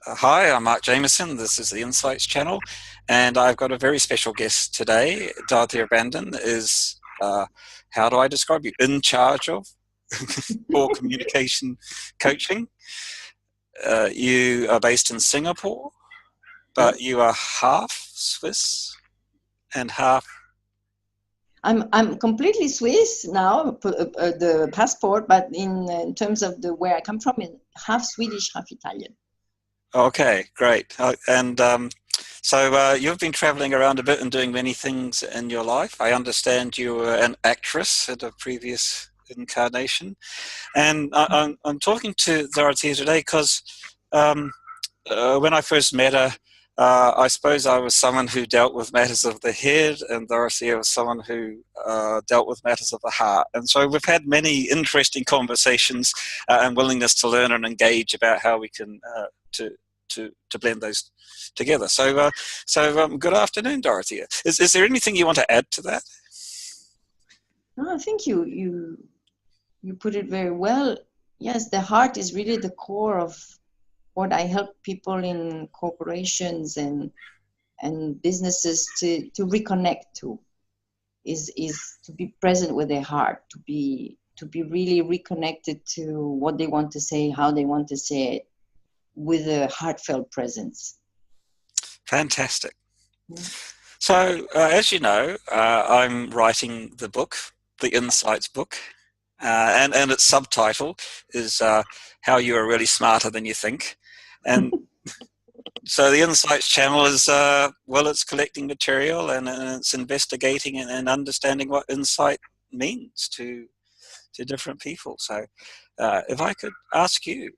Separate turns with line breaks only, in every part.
Hi, I'm Mark Jameson. This is the Insights channel, and I've got a very special guest today. Dorotea Brandin is, how do I describe you? In charge of core communication coaching. You are based in Singapore, but
Yes.
you are half Swiss and half.
I'm completely Swiss now, the passport, but in terms of the where I come from, in half Swedish, half Italian.
Okay, great. So you've been traveling around a bit and doing many things in your life. I understand you were an actress in a previous incarnation. And I'm talking to Dorothea today because when I first met her, I suppose I was someone who dealt with matters of the head, and Dorothea was someone who dealt with matters of the heart. And so we've had many interesting conversations and willingness to learn and engage about how we can to blend those together. So good afternoon, Dorothea. Is there anything you want to add to that?
No, I think you put it very well. Yes, the heart is really the core of what I help people in corporations and businesses to reconnect to. Is to be present with their heart, to be really reconnected to what they want to say, how they want to say it, with a heartfelt presence.
Fantastic.
Mm.
So, as you know, I'm writing the book, the Insights book, and its subtitle is How You Are Really Smarter Than You Think. And so the Insights channel is, well, it's collecting material and it's investigating and understanding what insight means to different people. So if I could ask you,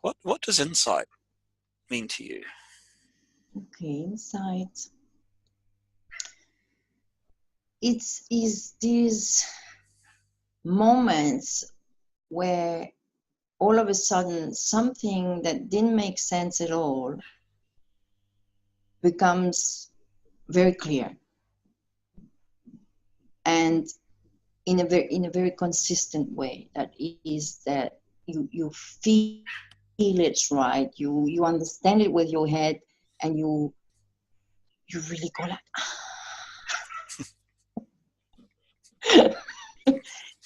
what does insight mean to you?
Okay, insight. It's is these moments where all of a sudden something that didn't make sense at all becomes very clear, and in a very consistent way. That is that you feel it's right. You understand it with your head, and you really go like,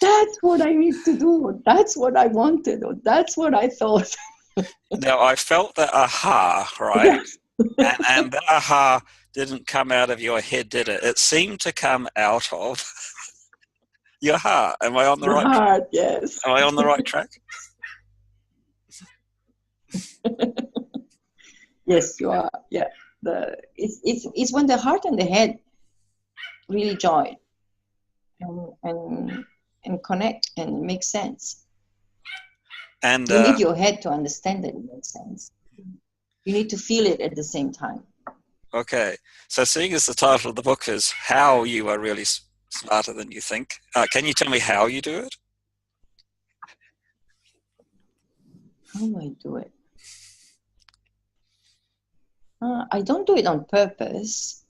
that's what I need to do, or that's what I wanted, or that's what I thought.
Now, I felt the aha, right?
Yes.
And the aha didn't come out of your head, did it? It seemed to come out of your heart.
The heart, yes.
Am I on the right track?
Yes, you are. Yeah. It's when the heart and the head really join and connect and make sense.
And
You need your head to understand that it makes sense. You need to feel it at the same time.
okay, so seeing as the title of the book is How You Are Really Smarter Than You Think, can you tell me how you do it?
How do I do it? I don't do it on purpose.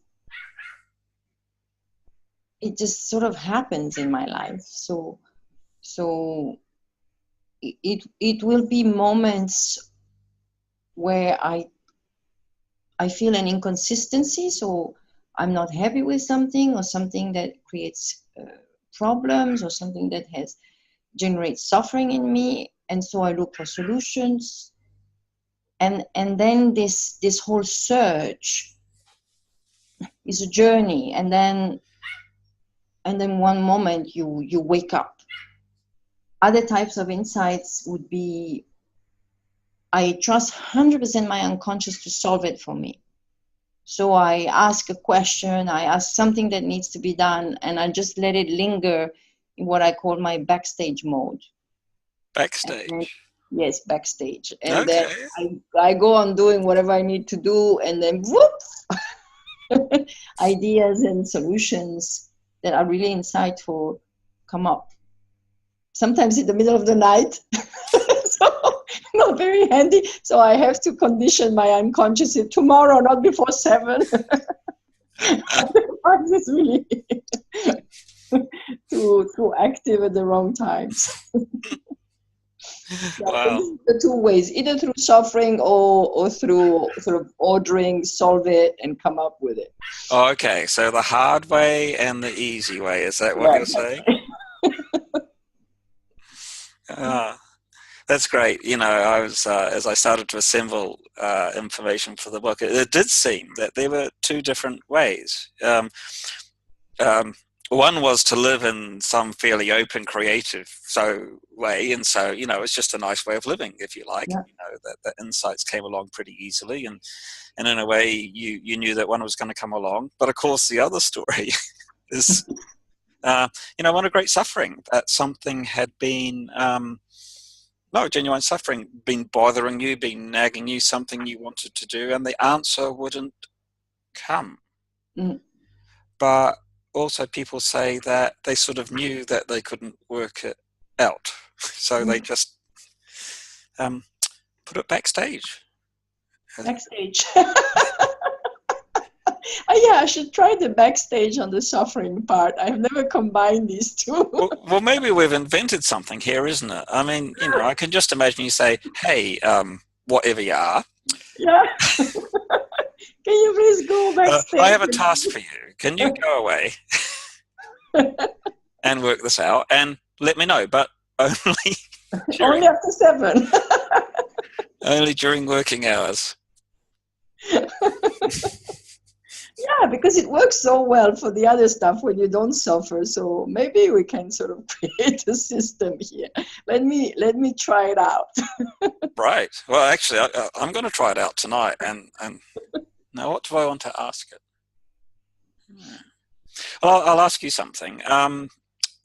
It just sort of happens in my life. So it will be moments where I feel an inconsistency. So I'm not happy with something, or something that creates problems, or something that generates suffering in me, and so I look for solutions. And then this whole search is a journey, and then one moment you wake up. Other types of insights would be, I trust 100% my unconscious to solve it for me. So I ask a question, I ask something that needs to be done, and I just let it linger in what I call my backstage mode. And
Backstage.
yes, backstage. And then
Okay.
I go on doing whatever I need to do, and then whoop, ideas and solutions that are really insightful come up. Sometimes in the middle of the night. So not very handy. So I have to condition my unconscious tomorrow, not before 7. Otherwise it's really too active at the wrong times. Yeah, so
Wow.
this is the two ways, either through suffering or through sort of ordering, solve it, and come up with it.
Oh, okay, so the hard way and the easy way, is that what
Yeah,
you're
that's
saying?
right.
Ah, that's great. I was as I started to assemble information for the book, it did seem that there were two different ways. Um, one was to live in some fairly open, creative way, and so it's just a nice way of living, if you like.
Yeah.
That insights came along pretty easily, and in a way, you knew that one was going to come along. But of course, the other story is, one of great suffering, that something had been, no, genuine suffering, been bothering you, been nagging you, something you wanted to do, and the answer wouldn't come.
Mm.
But also people say that they sort of knew that they couldn't work it out. So they just put it backstage.
Backstage. Yeah, I should try the backstage on the suffering part. I've never combined these two.
Well, maybe we've invented something here, isn't it? I mean, I can just imagine you say, hey, whatever you are,
Yeah. Can you please go backstage?
I have a task for you. Can you go away and work this out and let me know, but only
Only after 7.
only during working hours.
Yeah, because it works so well for the other stuff when you don't suffer. So maybe we can sort of create a system here. Let me try it out.
Right. Well, actually, I'm going to try it out tonight. And now, what do I want to ask it? Well, I'll ask you something.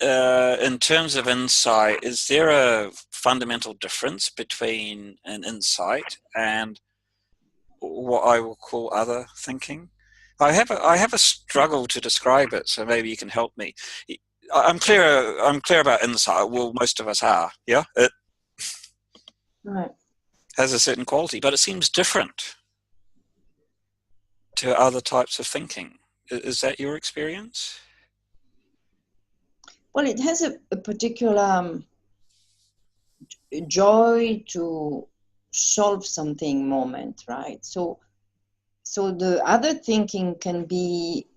In terms of insight, is there a fundamental difference between an insight and what I will call other thinking? I have a struggle to describe it, so maybe you can help me. I'm clear about insight. Well, most of us are. Yeah, it
Right.
has a certain quality, but it seems different to other types of thinking. Is that your experience?
Well, it has a particular joy to solve something moment, right? So the other thinking can be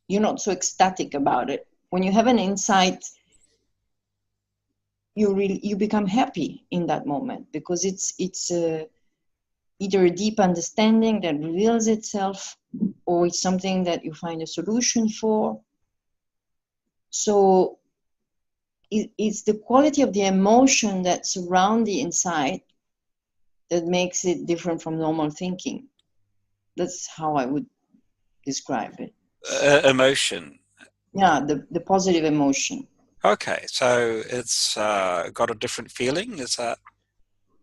you're not so ecstatic about it. When you have an insight, you become happy in that moment because it's either a deep understanding that reveals itself, or it's something that you find a solution for. So it's the quality of the emotion that surrounds the insight that makes it different from normal thinking. That's how I would describe it.
Emotion.
Yeah, the positive emotion.
Okay, so it's got a different feeling. Is that?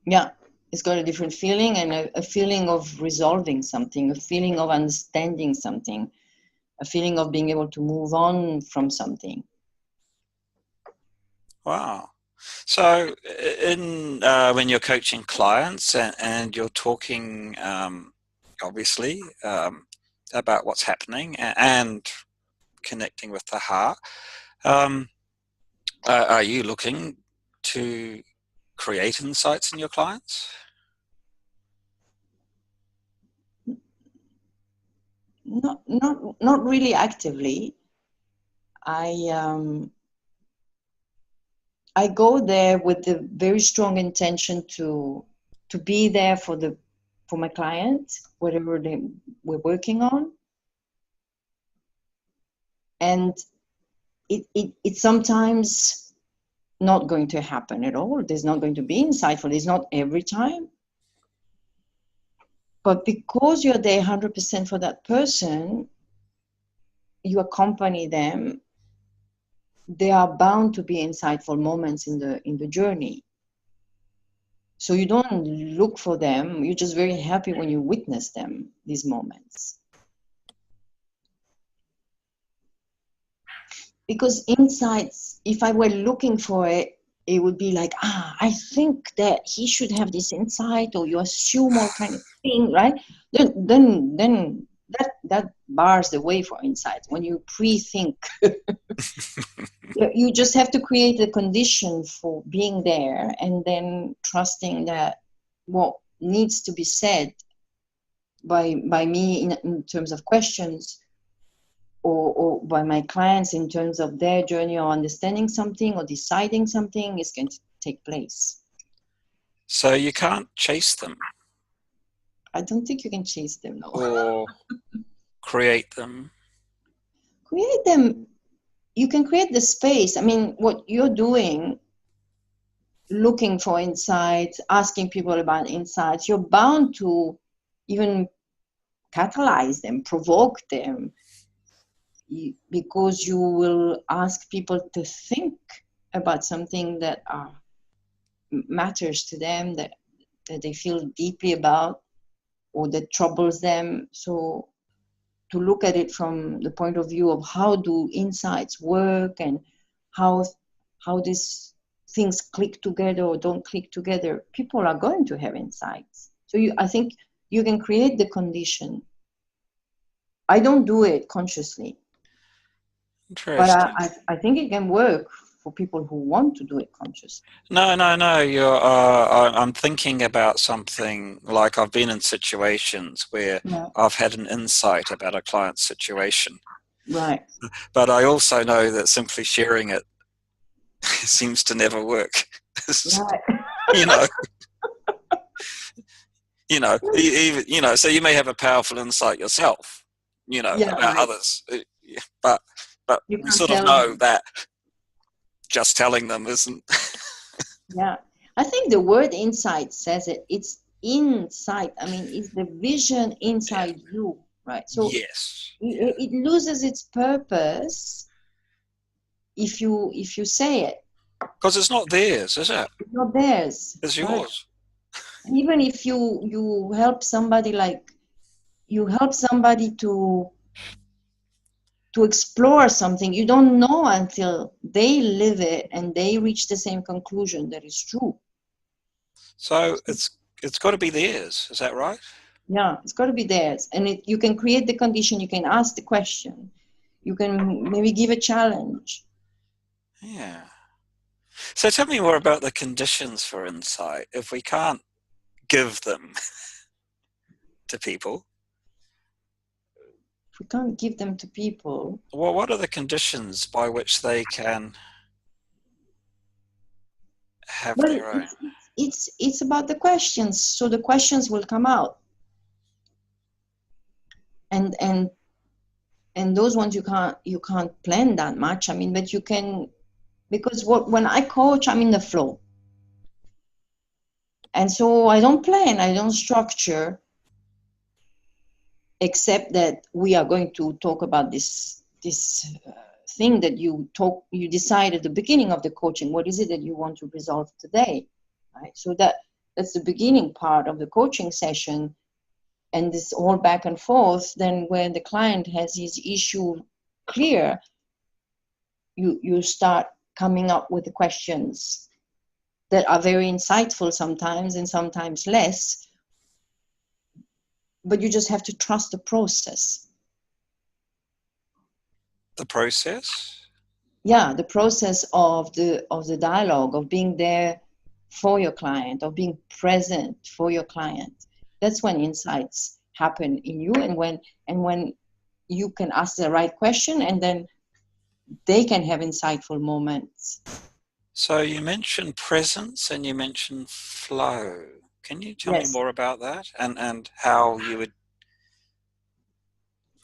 Yeah, it's got a different feeling, and a feeling of resolving something, a feeling of understanding something, a feeling of being able to move on from something.
Wow. So, in when you're coaching clients and you're talking, obviously, about what's happening and connecting with the heart, are you looking to create insights in your clients?
Not really actively. I go there with the very strong intention to be there for my client, whatever we're working on, and it's sometimes not going to happen at all. There's not going to be insightful. It's not every time, but because you're there 100% for that person, you accompany them. There are bound to be insightful moments in the journey. So you don't look for them. You're just very happy when you witness them, these moments. Because insights, if I were looking for it, it would be like, I think that he should have this insight, or you assume all kind of thing, right? Then that that bars the way for insights. When you pre-think, you just have to create a condition for being there, and then trusting that what needs to be said by me in terms of questions, or by my clients in terms of their journey or understanding something or deciding something, is going to take place.
So you can't chase them.
I don't think you can chase them, no.
Or create them.
Create them. You can create the space. I mean, what you're doing, looking for insights, asking people about insights, you're bound to even catalyze them, provoke them, because you will ask people to think about something that matters to them, that they feel deeply about, or that troubles them. So to look at it from the point of view of how do insights work, and how these things click together or don't click together, people are going to have insights. So I think you can create the condition. I don't do it consciously, but
Interesting.
I think it can work for people who want to do it consciously.
No. I'm thinking about something like I've been in situations where
Yeah.
I've had an insight about a client's situation.
Right.
But I also know that simply sharing it seems to never work.
Right.
you know, even so you may have a powerful insight yourself,
Yeah,
about
right.
others, but
You
we
can't
sort of
tell
know
them.
that just telling them isn't.
Yeah. I think the word insight says it. It's insight. I mean, it's the vision
Yeah.
inside you, right? So
Yes. Yeah.
it loses its purpose if you say it.
Because it's not theirs, is it?
It's not theirs,
It's
right?
yours.
Even if you help somebody, like you help somebody to explore something, you don't know until they live it and they reach the same conclusion that is true.
So it's got to be theirs. Is that right?
Yeah, it's got to be theirs. And you can create the condition, you can ask the question, you can maybe give a challenge.
Yeah. So tell me more about the conditions for insight. If we can't give them to people,
If we can't give them to people,
well, what are the conditions by which they can have
well,
their own?
it's about the questions. So the questions will come out. And those ones you can't plan that much. I mean, but you can, because when I coach, I'm in the flow. And so I don't plan, I don't structure, except that we are going to talk about this thing that you decide at the beginning of the coaching. What is it that you want to resolve today, right? So that's the beginning part of the coaching session, and this all back and forth. Then when the client has his issue clear, you start coming up with the questions that are very insightful sometimes, and sometimes less. But you just have to trust the process.
The process?
Yeah, the process of the dialogue, of being there for your client, of being present for your client. That's when insights happen in you, and when you can ask the right question, and then they can have insightful moments.
So you mentioned presence and you mentioned flow. Can you tell me
Yes.
more about that and how you would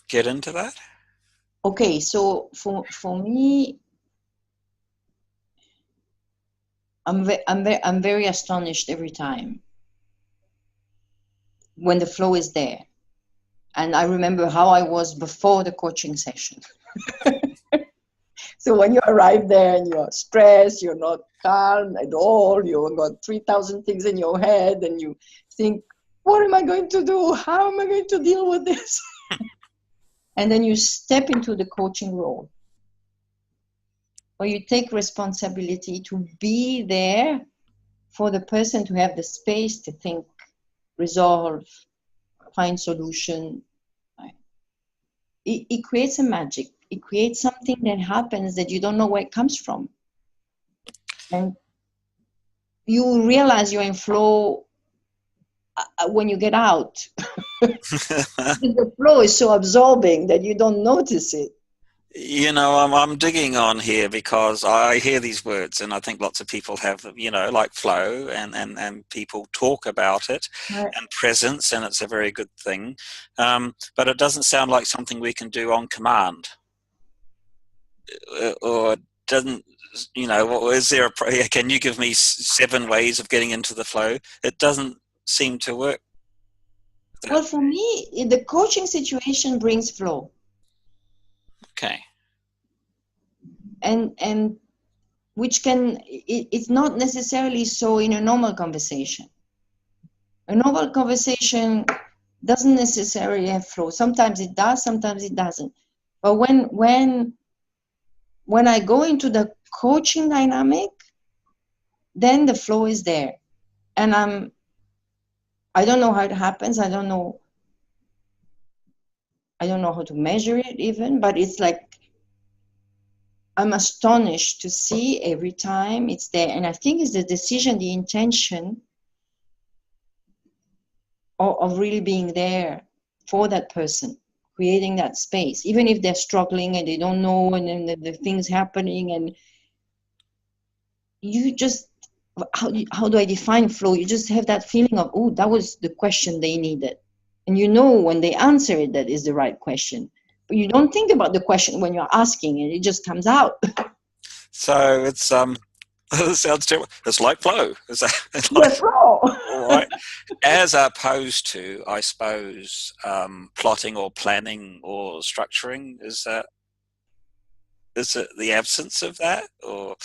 get into that?
Okay, so for me, I'm very astonished every time when the flow is there. And I remember how I was before the coaching session. So when you arrive there and you're stressed, you're not calm at all, you've got 3,000 things in your head, and you think, what am I going to do? How am I going to deal with this? And then you step into the coaching role, where you take responsibility to be there for the person to have the space to think, resolve, find solution. Right? it creates a magic. It creates something that happens that you don't know where it comes from. And you realize you're in flow when you get out. The flow is so absorbing that you don't notice it.
You know, I'm digging on here because I hear these words, and I think lots of people have, you know, like flow, and people talk about it,
Right.
and presence, and it's a very good thing. But it doesn't sound like something we can do on command, or doesn't. You know, is there a? Can you give me 7 ways of getting into the flow? It doesn't seem to work.
Well, for me, the coaching situation brings flow.
Okay.
And which it's not necessarily so in a normal conversation. A normal conversation doesn't necessarily have flow. Sometimes it does, sometimes it doesn't. But when I go into the coaching dynamic, then the flow is there. And I don't know how it happens. I don't know how to measure it even, but it's like I'm astonished to see every time it's there. And I think it's the decision, the intention of really being there for that person, creating that space, even if they're struggling and they don't know, and then the things happening, and you just, how do I define flow? You just have that feeling of, oh, that was the question they needed. And you know when they answer it, that is the right question. But you don't think about the question when you're asking it, it just comes out.
So it's it sounds terrible. It's like flow. Is that
Yeah, flow.
all right? As opposed to, I suppose, plotting or planning or structuring. Is it the absence of that, or?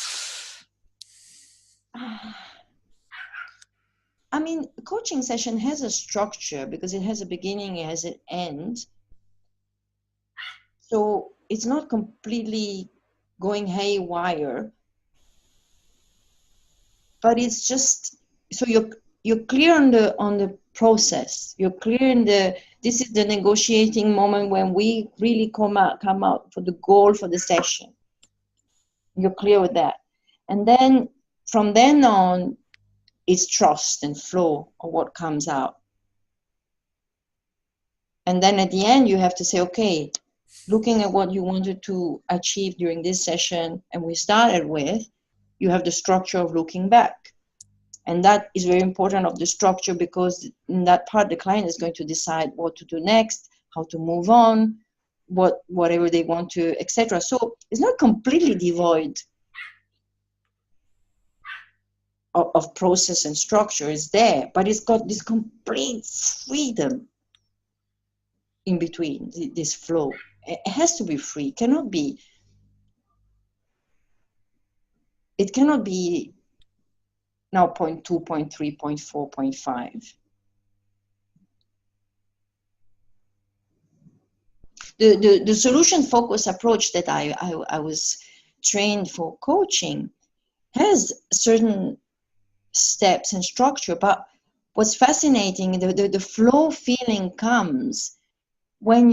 I mean, a coaching session has a structure because it has a beginning, it has an end. So it's not completely going haywire, but it's just, so you're clear on the process. You're clear in this is the negotiating moment when we really come out for the goal for the session. You're clear with that. And then from then on, it's trust and flow of what comes out. And then at the end, you have to say, okay, looking at what you wanted to achieve during this session and we started with, you have the structure of looking back. And that is very important of the structure, because in that part, the client is going to decide what to do next, how to move on, whatever they want to, etc. So it's not completely devoid of process and structure. Is there, but it's got this complete freedom in between, this flow. It has to be free. It cannot be now 0.2, 0.3, 0.4, 0.5. The solution focused approach that I was trained for coaching has certain steps and structure, but what's fascinating, the flow feeling comes when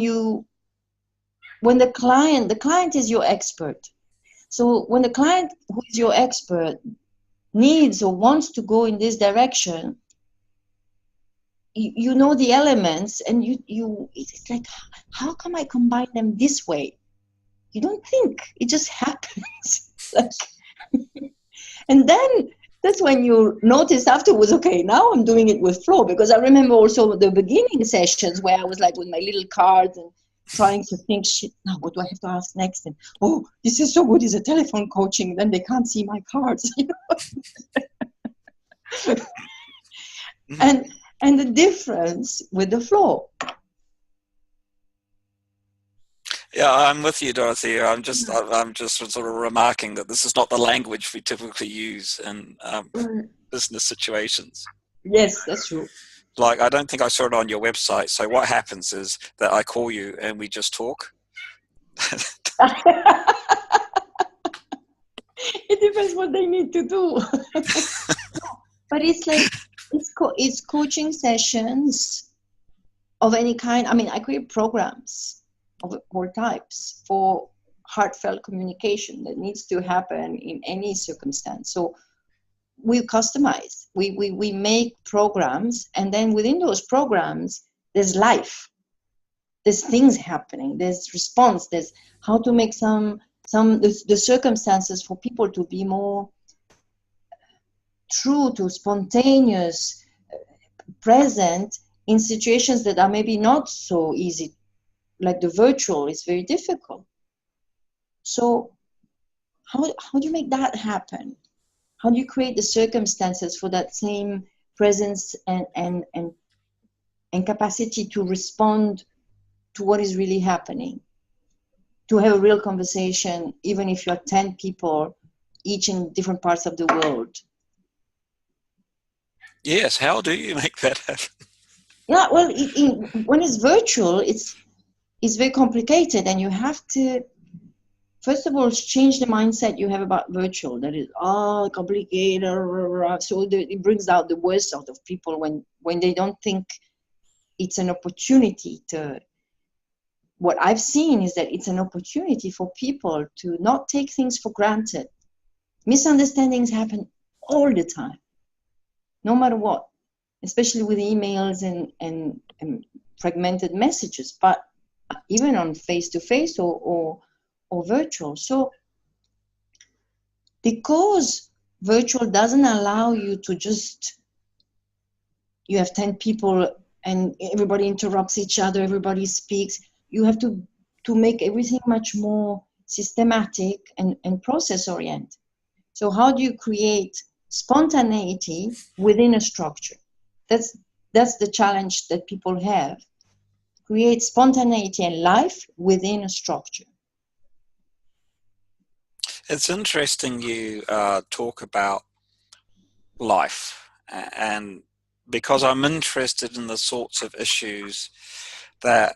the client is your expert. So when the client who is your expert needs or wants to go in this direction, you know the elements, and you it's like, how come I combine them this way? You don't think, it just happens. And then that's when you notice afterwards, okay, now I'm doing it with flow. Because I remember also the beginning sessions where I was like with my little cards and trying to think, shit, now what do I have to ask next? And oh, this is so good, it's a telephone coaching, then they can't see my cards. And the difference with the flow.
Yeah, I'm with you, Dorothy. I'm just sort of remarking that this is not the language we typically use in business situations.
Yes, that's true.
Like, I don't think I saw it on your website. So what happens is that I call you and we just talk.
It depends what they need to do. But it's like, it's coaching sessions of any kind. I mean, I create programs. of all types for heartfelt communication that needs to happen in any circumstance. So we customize, we make programs, and then within those programs, there's life, there's things happening, there's response, there's how to make the circumstances for people to be more true to spontaneous, present in situations that are maybe not so easy, like the virtual is very difficult. So how do you make that happen? How do you create the circumstances for that same presence and capacity to respond to what is really happening? To have a real conversation, even if you're 10 people, each in different parts of the world.
Yes, how do you make that happen?
Yeah, well, when it's virtual, it's very complicated, and you have to, first of all, change the mindset you have about virtual. That is, complicated. So it brings out the worst out of people when they don't think it's an opportunity to. What I've seen is that it's an opportunity for people to not take things for granted. Misunderstandings happen all the time, no matter what, especially with emails and fragmented messages, but even on face-to-face or virtual. So because virtual doesn't allow you to just, you have 10 people and everybody interrupts each other, everybody speaks, you have to make everything much more systematic and process-oriented. So how do you create spontaneity within a structure? That's the challenge that people have. Create spontaneity and life within a structure.
It's interesting you talk about life, and because I'm interested in the sorts of issues that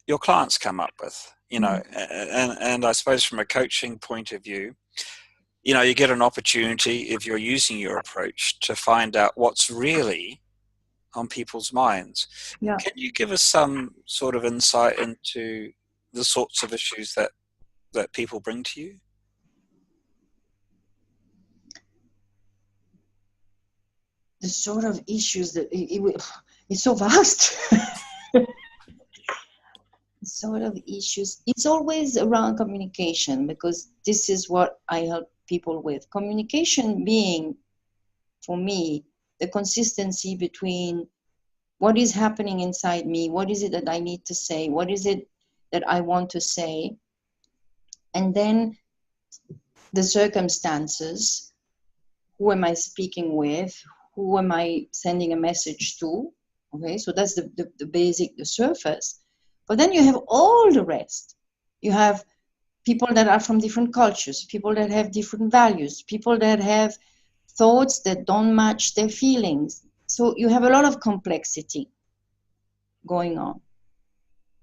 your clients come up with, you know, and I suppose from a coaching point of view, you know, you get an opportunity, if you're using your approach, to find out what's really on people's minds.
Yeah.
Can you give us some sort of insight into the sorts of issues that people bring to you?
The sort of issues that it's so vast. Sort of issues. It's always around communication, because this is what I help people with. Communication being, for me, the consistency between what is happening inside me, what is it that I need to say, what is it that I want to say, and then the circumstances. Who am I speaking with? Who am I sending a message to? Okay, so that's the basic, the surface. But then you have all the rest. You have people that are from different cultures, people that have different values, people that have thoughts that don't match their feelings. So you have a lot of complexity going on.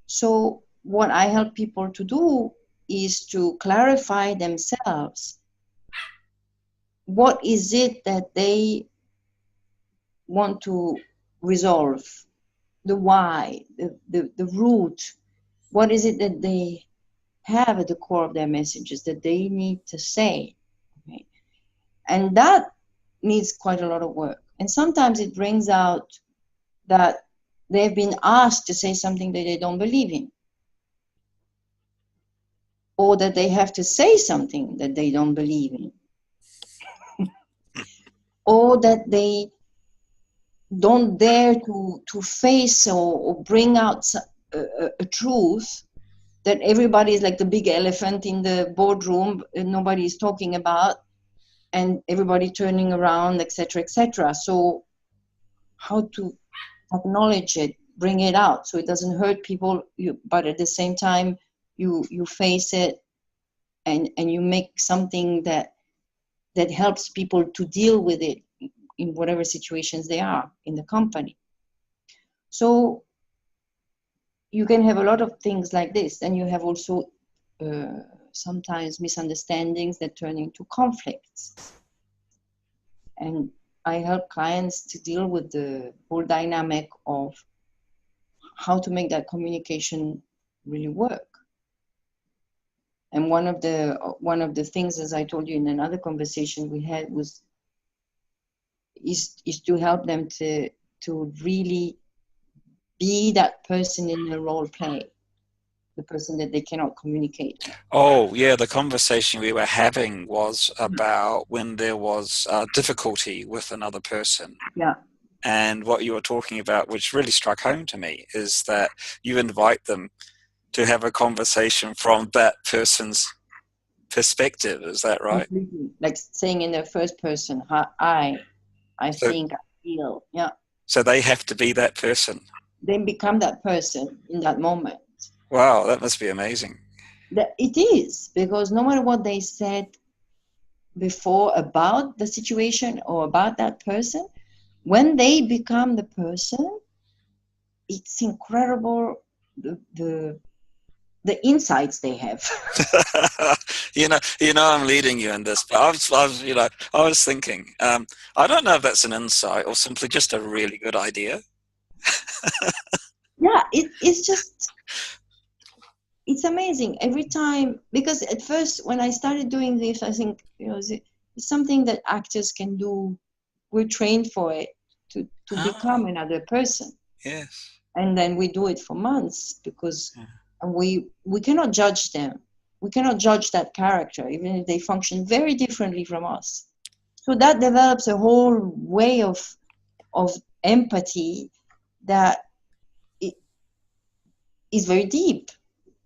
So what I help people to do is to clarify themselves. What is it that they want to resolve? The why, the root. What is it that they have at the core of their messages that they need to say? Okay? And that needs quite a lot of work. And sometimes it brings out that they've been asked to say something that they don't believe in, or that they have to say something that they don't believe in, or that they don't dare to face or bring out a truth that everybody is like the big elephant in the boardroom and nobody is talking about, and everybody turning around, etc., etc. So how to acknowledge it, bring it out so it doesn't hurt people, but at the same time you face it and you make something that helps people to deal with it in whatever situations they are in the company. So you can have a lot of things like this. Then you have also sometimes misunderstandings that turn into conflicts. And I help clients to deal with the whole dynamic of how to make that communication really work. And one of the things, as I told you in another conversation we had, is to help them to really be that person in the role play, the person that they cannot communicate.
Oh, yeah, the conversation we were having was about when there was difficulty with another person.
Yeah,
And what you were talking about, which really struck home to me, is that you invite them to have a conversation from that person's perspective. Is that right?
completely. Like saying in the first person, I
So,
think, I feel. Yeah,
so they have to be that person.
then become that person in that moment.
Wow, that must be amazing.
That it is, because no matter what they said before about the situation or about that person, when they become the person, it's incredible the insights they have.
I'm leading you in this, but I was thinking, I don't know if that's an insight or simply just a really good idea.
Yeah, it's amazing every time, because at first when I started doing this, I think, it's something that actors can do. We're trained for it, to
Ah,
become another person.
yes.
And then we do it for months, because
Yeah.
we cannot judge them. We cannot judge that character, even if they function very differently from us. So that develops a whole way of empathy that i- is very deep.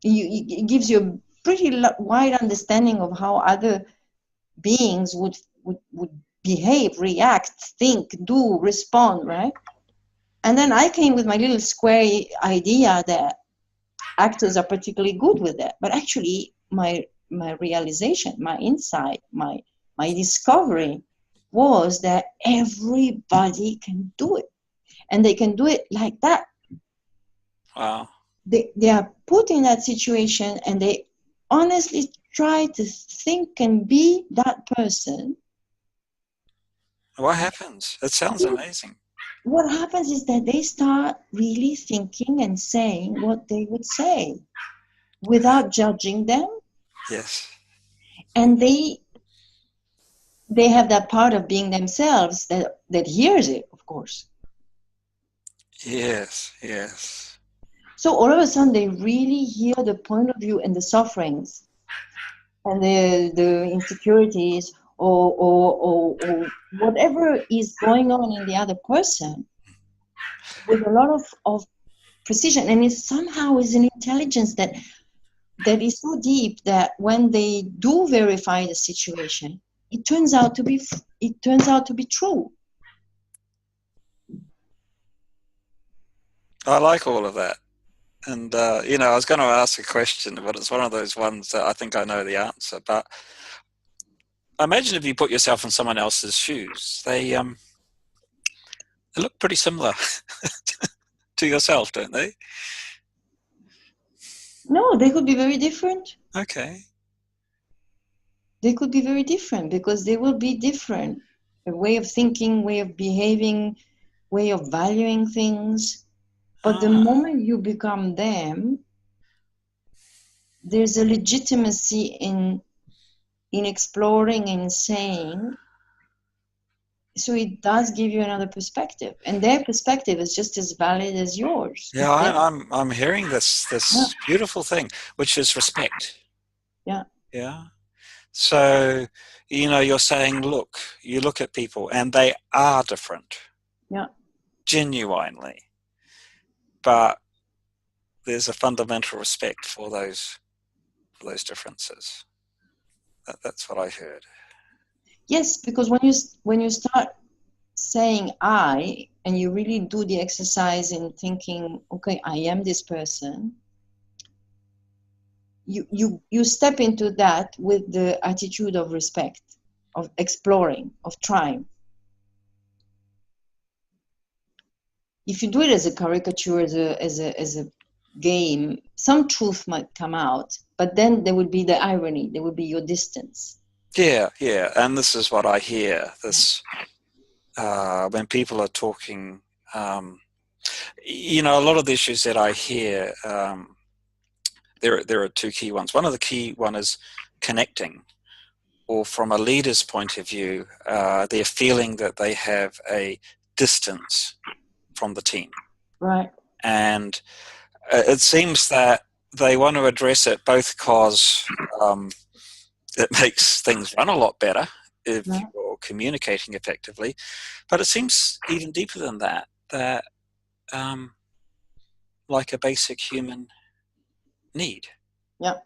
It gives you a pretty wide understanding of how other beings would behave, react, think, do, respond, right? And then I came with my little square idea that actors are particularly good with that. But actually, my realization, my insight, my discovery was that everybody can do it, and they can do it like that.
Wow.
They are put in that situation, and they honestly try to think and be that person.
What happens? It sounds amazing.
What happens is that they start really thinking and saying what they would say without judging them,
Yes.
and they have that part of being themselves that hears it, of course.
Yes. Yes.
So all of a sudden they really hear the point of view and the sufferings and the insecurities, or whatever is going on in the other person, with a lot of precision. And it somehow is an intelligence that is so deep that when they do verify the situation, it turns out to be true.
I like all of that. And, I was going to ask a question, but it's one of those ones that I think I know the answer. But imagine if you put yourself in someone else's shoes. They look pretty similar to yourself, don't they?
No, they could be very different.
Okay.
They could be very different, because they will be different. A way of thinking, way of behaving, way of valuing things. But the
Ah,
moment you become them, there's a legitimacy in exploring and saying. So it does give you another perspective, and their perspective is just as valid as yours.
yeah.
It's their,
I'm hearing
yeah,
this beautiful thing, which is respect.
yeah,
Yeah. So, you're saying, look, you look at people and they are different,
yeah.
genuinely, but there's a fundamental respect for those differences. That's what I heard.
Yes, because when you start saying I, and you really do the exercise in thinking, okay, I am this person, you step into that with the attitude of respect, of exploring, of trying. If you do it as a caricature, as a game, some truth might come out, but then there would be the irony, there would be your distance.
Yeah, yeah. And this is what I hear. When people are talking, a lot of the issues that I hear, there are two key ones. One of the key one is connecting, or from a leader's point of view, they're feeling that they have a distance from the team.
Right.
And it seems that they want to address it both because it makes things run a lot better if
Right.
you're communicating effectively, but it seems even deeper than that, that like a basic human need
Yeah.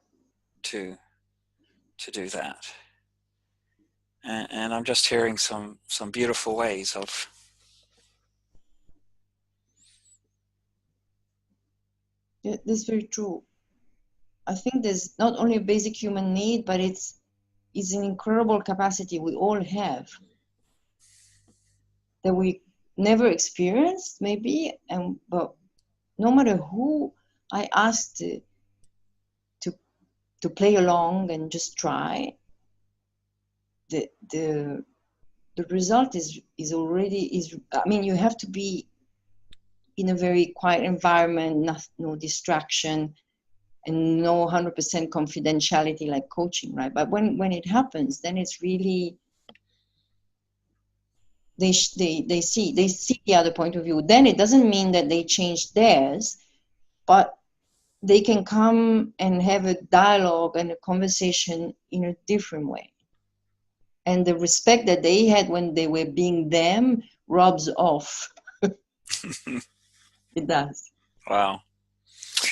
to do that. And I'm just hearing some beautiful ways of
Yeah, that's very true. I think there's not only a basic human need, but it's an incredible capacity we all have that we never experienced, maybe. But no matter who I asked to play along and just try, the result is already. I mean, you have to be in a very quiet environment, no distraction, and no 100% confidentiality like coaching, right? But when it happens, then it's really they see the other point of view. Then it doesn't mean that they change theirs, but they can come and have a dialogue and a conversation in a different way. And the respect that they had when they were being them rubs off. It does.
wow.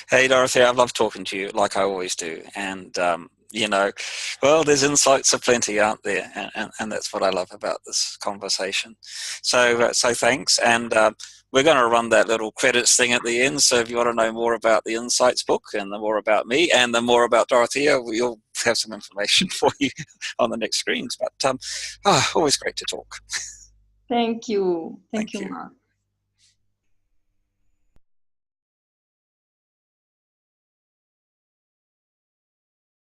Hey, Dorothy, I've loved talking to you like I always do. And, well, there's insights aplenty, aren't there? And that's what I love about this conversation. So thanks. And we're going to run that little credits thing at the end. So if you want to know more about the Insights book and the more about me and the more about Dorothea, we'll have some information for you on the next screens. But always great to talk.
Thank you. Thank you,
you.
Mark.